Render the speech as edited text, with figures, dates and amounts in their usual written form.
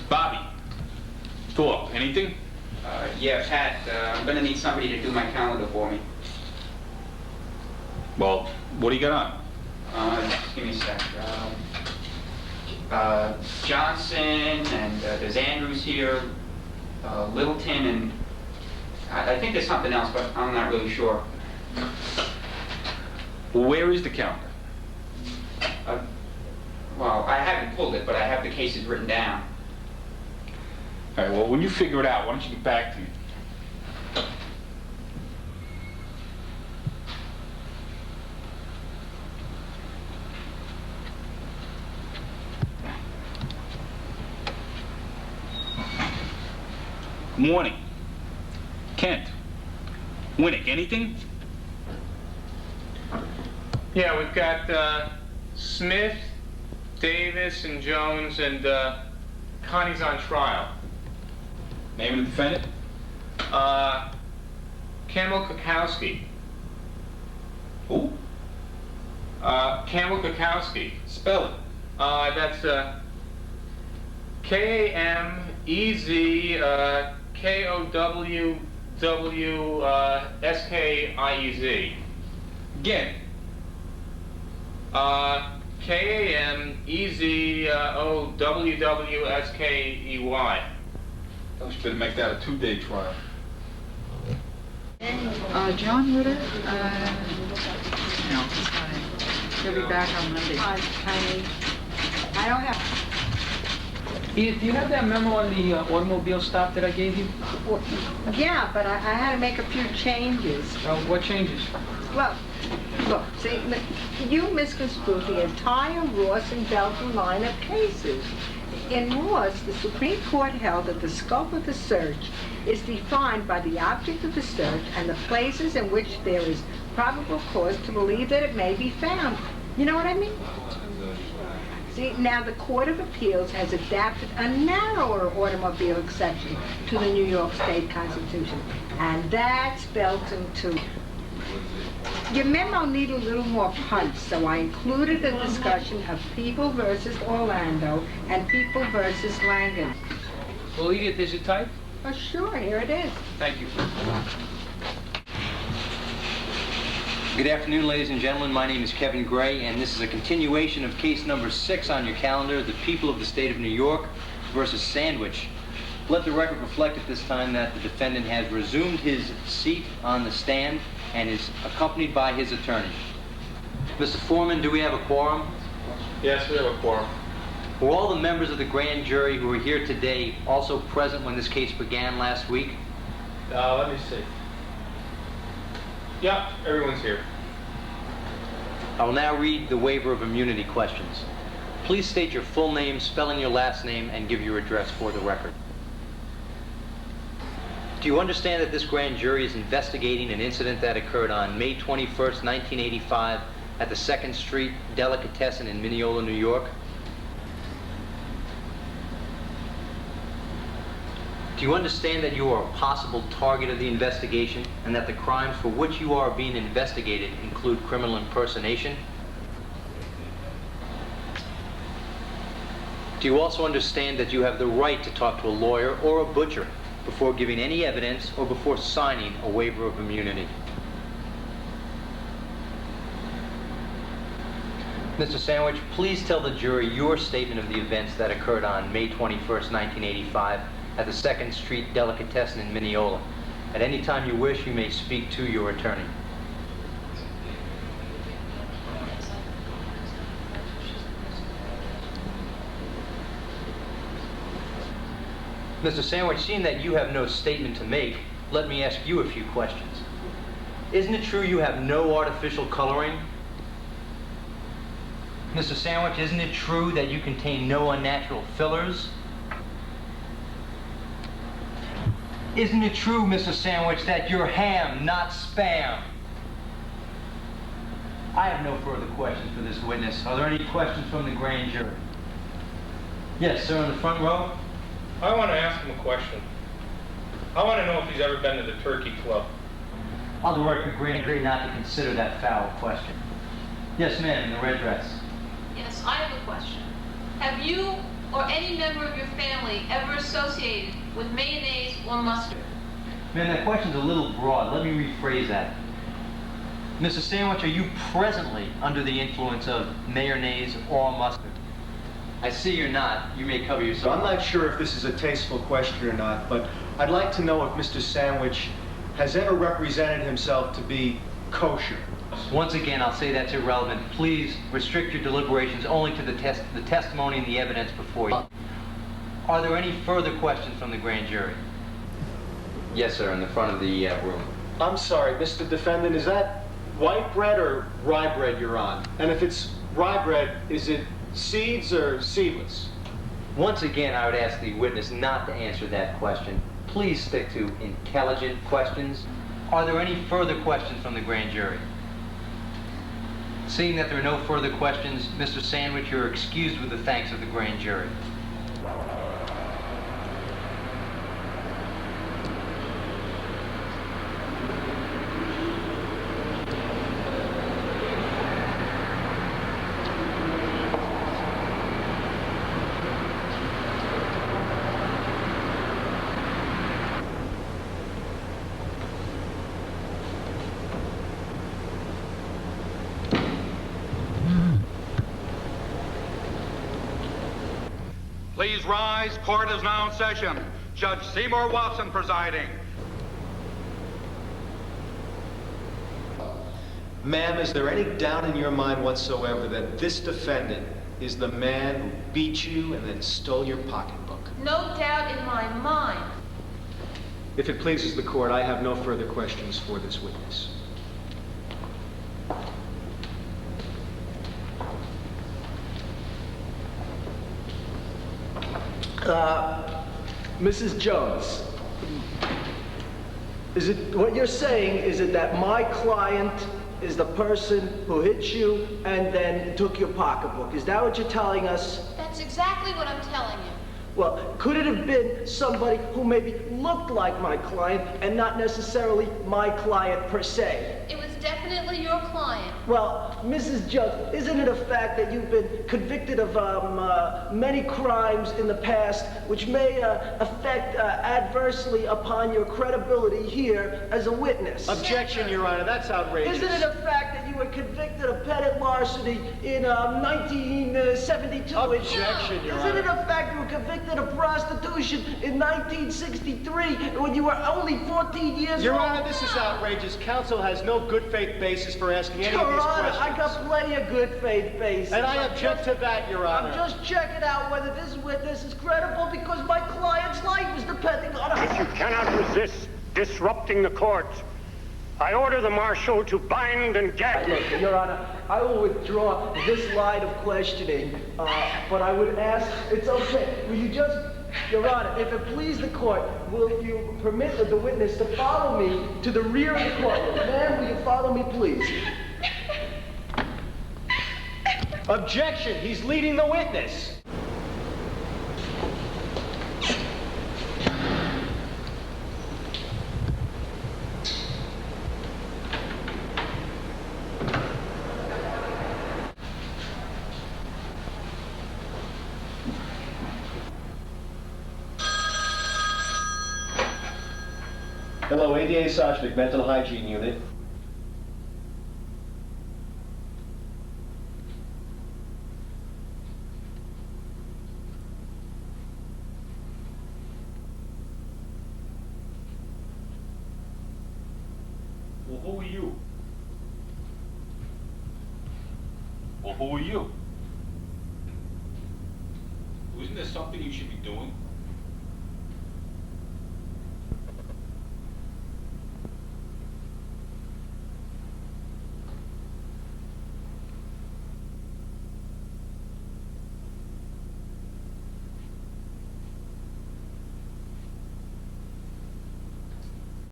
Bobby, talk. Anything? Yeah, Pat, I'm gonna need somebody to do my calendar for me. Well, what do you got on? Just give me a sec. Johnson, and there's Andrews here, Littleton, and I think there's something else, but I'm not really sure. Well, where is the calendar? Well, I haven't pulled it, but I have the cases written down. All right, well, when you figure it out, why don't you get back to me? Good morning. Kent. Winnick, anything? Yeah, we've got Smith, Davis, and Jones, and Connie's on trial. Name of the defendant? Campbell Kukowski. Who? Campbell Kukowski. Spell it. That's K-A-M-E-Z K-O-W-W-S-K-I-E-Z. Again. K-A-M-E-Z-O-W-W-S-K-E-Y. Oh, you better make that a 2-day trial. John Ritter? No, he's not in. He'll be back on Monday. I don't have... Edith, do you have that memo on the automobile stop that I gave you? Well, yeah, but I had to make a few changes. What changes? Well, look, see, you misconstrued the entire Ross and Belton line of cases. In Ross, the Supreme Court held that the scope of the search is defined by the object of the search and the places in which there is probable cause to believe that it may be found. You know what I mean? See, now the Court of Appeals has adapted a narrower automobile exception to the New York State Constitution, and that's Belton too. Your memo needed a little more punch, so I included a discussion of People versus Orlando and People versus Langen. Well, Edith, is it typed? Oh, sure, here it is. Thank you. Good afternoon, ladies and gentlemen. My name is Kevin Gray, and this is a continuation of case number 6 on your calendar, the People of the State of New York versus Sandwich. Let the record reflect at this time that the defendant has resumed his seat on the stand and is accompanied by his attorney. Mr. Foreman, do we have a quorum? Yes, we have a quorum. Were all the members of the grand jury who are here today also present when this case began last week? Let me see. Yep, everyone's here. I will now read the waiver of immunity questions. Please state your full name, spelling your last name, and give your address for the record. Do you understand that this grand jury is investigating an incident that occurred on May 21st, 1985 at the 2nd Street Delicatessen in Mineola, New York? Do you understand that you are a possible target of the investigation and that the crimes for which you are being investigated include criminal impersonation? Do you also understand that you have the right to talk to a lawyer or a butcher before giving any evidence or before signing a waiver of immunity? Mr. Sandwich, please tell the jury your statement of the events that occurred on May 21st, 1985 at the 2nd Street Delicatessen in Mineola. At any time you wish, you may speak to your attorney. Mr. Sandwich, seeing that you have no statement to make, let me ask you a few questions. Isn't it true you have no artificial coloring? Mr. Sandwich, isn't it true that you contain no unnatural fillers? Isn't it true, Mr. Sandwich, that you're ham, not spam? I have no further questions for this witness. Are there any questions from the grand jury? Yes, sir, in the front row. I want to ask him a question. I want to know if he's ever been to the Turkey Club. On the record, grand jury not to consider that foul question. Yes, ma'am, in the red dress. Yes, I have a question. Have you or any member of your family ever associated with mayonnaise or mustard? Ma'am, that question's a little broad. Let me rephrase that. Mr. Sandwich, are you presently under the influence of mayonnaise or mustard? I see you're not. You may cover So yourself. I'm not sure if this is a tasteful question or not, but I'd like to know if Mr. Sandwich has ever represented himself to be kosher. Once again, I'll say that's irrelevant. Please restrict your deliberations only to the testimony and the evidence before you. Are there any further questions from the grand jury? Yes, sir, in the front of the room. I'm sorry, Mr. Defendant, is that white bread or rye bread you're on? And if it's rye bread, is it seeds or seedless? Once again, I would ask the witness not to answer that question. Please stick to intelligent questions. Are there any further questions from the grand jury? Seeing that there are no further questions, Mr. Sandwich, you're excused with the thanks of the grand jury. Please rise. Court is now in session. Judge Seymour Watson presiding. Ma'am, is there any doubt in your mind whatsoever that this defendant is the man who beat you and then stole your pocketbook? No doubt in my mind. If it pleases the court, I have no further questions for this witness. Mrs. Jones, is it what you're saying? Is it that my client is the person who hit you and then took your pocketbook? Is that what you're telling us? That's exactly what I'm telling you. Well, could it have been somebody who maybe looked like my client and not necessarily my client per se? It was definitely your client. Well, Mrs. Jones, isn't it a fact that you've been convicted of many crimes in the past which may affect adversely upon your credibility here as a witness? Objection, Your Honor, that's outrageous. Isn't it a fact that you were convicted of petty larceny in 1972? Objection, Your Isn't it Honor. a fact you were convicted of prostitution in 1963 when you were only 14 years Your old? Honor, this is outrageous. Counsel has no good faith basis for asking any of Your these Honor, questions. I got plenty of good faith basis. And I object to that, Your Honor. I'm just checking out whether this witness is credible because my client's life is depending on If you her. cannot resist disrupting the court, I order the marshal to bind and gag. Look, Your Honor, I will withdraw this line of questioning, but I would ask, it's okay, will you just, Your Honor, if it please the court, will you permit the witness to follow me to the rear of the courtroom? Ma'am, will you follow me, please? Objection, he's leading the witness. Hello, ADA Soshnik, Mental Hygiene Unit. Well, who are you? Well, who are you? Isn't there something you should be doing?